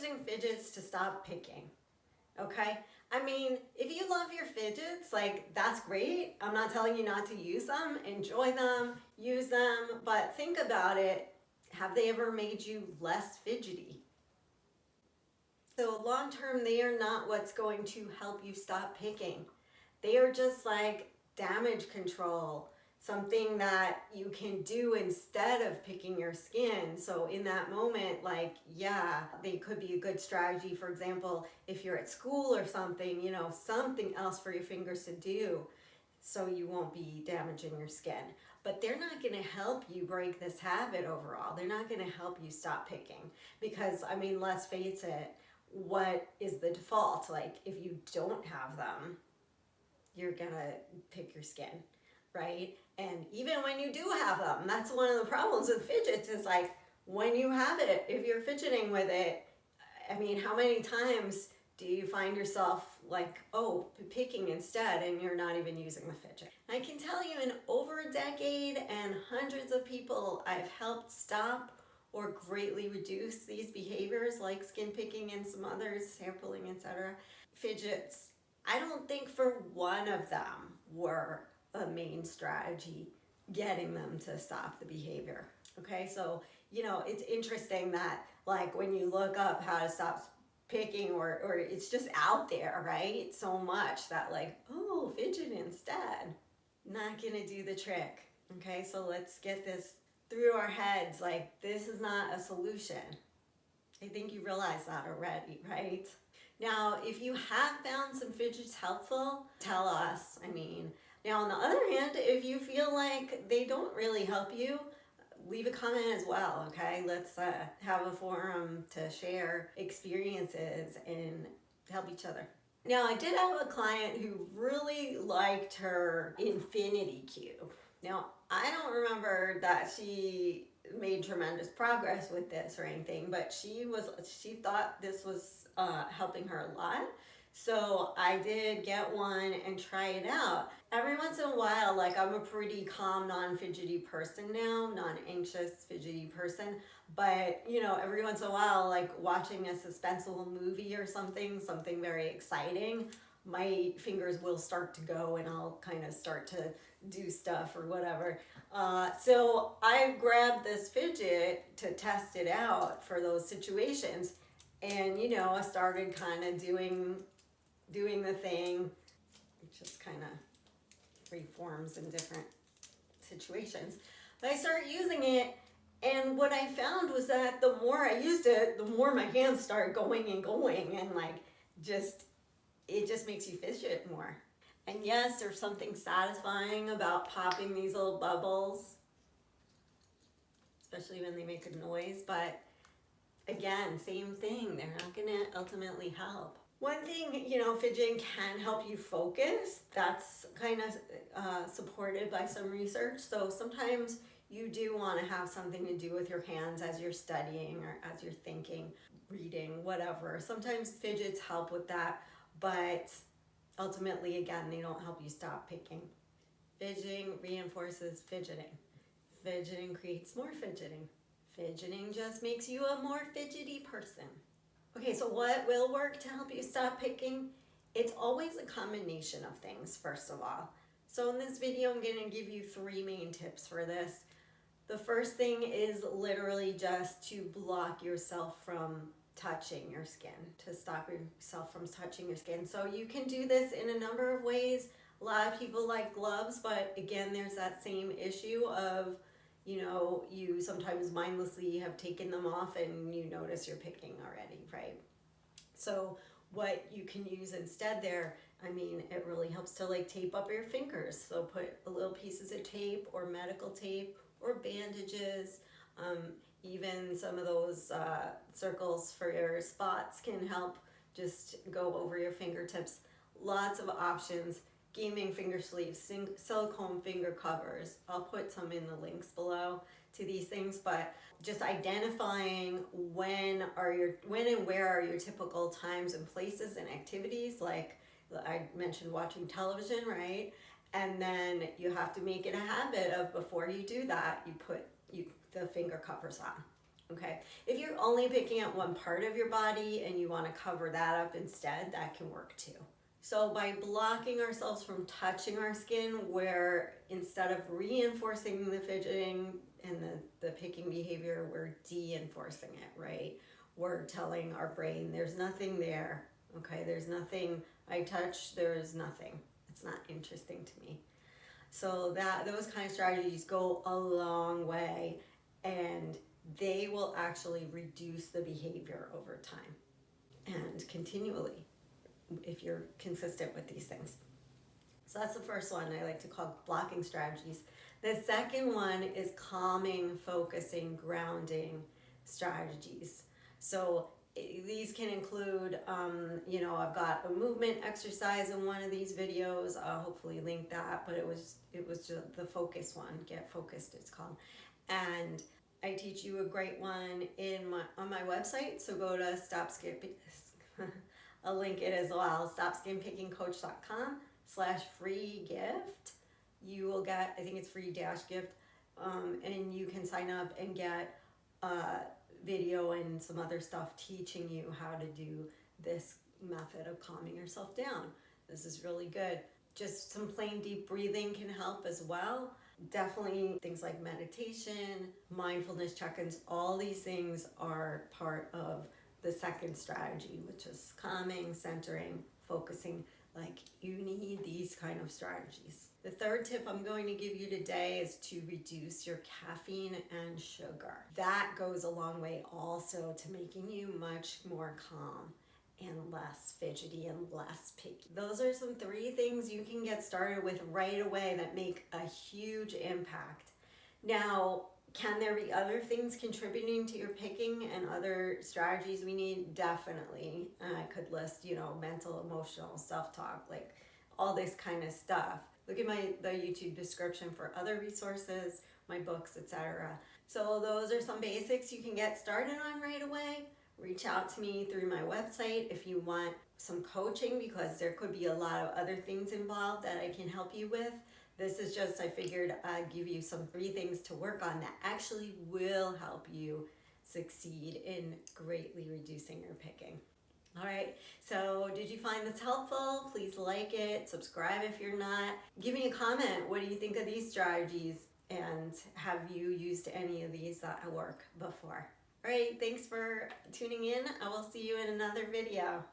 using fidgets to stop picking, okay? I mean, if you love your fidgets, like, that's great. I'm not telling you not to use them. Enjoy them, use them, but think about it. Have they ever made you less fidgety? So long term, they are not what's going to help you stop picking. They are just like damage control, something that you can do instead of picking your skin. So in that moment, like, yeah, they could be a good strategy. For example, if you're at school or something, you know, something else for your fingers to do so you won't be damaging your skin. But they're not going to help you break this habit overall. They're not going to help you stop picking because, I mean, let's face it, what is the default? Like, if you don't have them, you're gonna pick your skin, right? And even when you do have them, that's one of the problems with fidgets is like, when you have it, if you're fidgeting with it, I mean, how many times do you find yourself like, oh, picking instead, and you're not even using the fidget? I can tell you, in over a decade and hundreds of people I've helped stop or greatly reduce these behaviors like skin picking and some others, sampling, etc. Fidgets, I don't think for one of them were a main strategy getting them to stop the behavior. Okay, so, you know, it's interesting that, like, when you look up how to stop picking, or it's just out there, right? So much that, like, oh, fidget instead. Not gonna do the trick. Okay, so let's get this through our heads. Like, this is not a solution. I think you realize that already, right? Now, if you have found some fidgets helpful, tell us. I mean, now on the other hand, if you feel like they don't really help you, leave a comment as well, okay? Let's have a forum to share experiences and help each other. Now, I did have a client who really liked her infinity cube. Now, I don't remember that she made tremendous progress with this or anything, but she thought this was helping her a lot. So I did get one and try it out. Every once in a while, like, I'm a pretty calm, non-fidgety person now, non-anxious, fidgety person. But, you know, every once in a while, like watching a suspenseful movie or something very exciting, my fingers will start to go and I'll kind of start to do stuff or whatever. So I grabbed this fidget to test it out for those situations. And, you know, I started kind of doing the thing. It just kind of reforms in different situations. But I started using it, and what I found was that the more I used it, the more my hands started going, and like, it just makes you fidget more. And yes, there's something satisfying about popping these little bubbles, especially when they make a noise, but again, same thing, they're not gonna ultimately help. One thing, you know, fidgeting can help you focus. That's kind of supported by some research. So sometimes you do want to have something to do with your hands as you're studying or as you're thinking, reading, whatever. Sometimes fidgets help with that, but ultimately, again, they don't help you stop picking. Fidgeting reinforces fidgeting. Fidgeting creates more fidgeting. Fidgeting just makes you a more fidgety person. Okay, so what will work to help you stop picking? It's always a combination of things, first of all. So in this video, I'm going to give you 3 main tips for this. The first thing is literally just to block yourself from touching your skin, to stop yourself from touching your skin. So you can do this in a number of ways. A lot of people like gloves, but again, there's that same issue of, you know, you sometimes mindlessly have taken them off and you notice you're picking already, right? So what you can use instead there, I mean, it really helps to like tape up your fingers. So put a little pieces of tape or medical tape or bandages. Even some of those circles for your spots can help just go over your fingertips. Lots of options. Gaming finger sleeves, silicone finger covers. I'll put some in the links below to these things, but just identifying when and where are your typical times and places and activities, like I mentioned watching television, right? And then you have to make it a habit of, before you do that, you put the finger covers on. Okay, if you're only picking at one part of your body and you want to cover that up instead, that can work too. So by blocking ourselves from touching our skin, where instead of reinforcing the fidgeting and the picking behavior, we're de-enforcing it, right? We're telling our brain there's nothing there, okay? There's nothing I touch, there's nothing. It's not interesting to me. So those kind of strategies go a long way, and they will actually reduce the behavior over time and continually if you're consistent with these things. So that's the first one I like to call blocking strategies. The second one is calming, focusing, grounding strategies. So these can include, I've got a movement exercise in one of these videos. I'll hopefully link that, but it was just the focus one. Get focused, it's called. And I teach you a great one on my website. So go to I'll link it as well. StopSkinPickingCoach.com/free gift. You will get, I think it's free dash gift, and you can sign up and get video and some other stuff teaching you how to do this method of calming yourself down. This is really good. Just some plain deep breathing can help as well. Definitely things like meditation, mindfulness check-ins, all these things are part of the second strategy, which is calming, centering, focusing. Like, you need these kind of strategies. The third tip I'm going to give you today is to reduce your caffeine and sugar. That goes a long way also to making you much more calm and less fidgety and less picky. Those are some 3 things you can get started with right away that make a huge impact. Now, can there be other things contributing to your picking and other strategies we need? Definitely. I could list, mental, emotional, self-talk, like all this kind of stuff. Look at the YouTube description for other resources, my books, etc. So those are some basics you can get started on right away. Reach out to me through my website if you want some coaching, because there could be a lot of other things involved that I can help you with. This is just, I figured I'd give you some 3 things to work on that actually will help you succeed in greatly reducing your picking. All right, so did you find this helpful? Please like it, subscribe if you're not. Give me a comment. What do you think of these strategies? And have you used any of these that work before? All right, thanks for tuning in. I will see you in another video.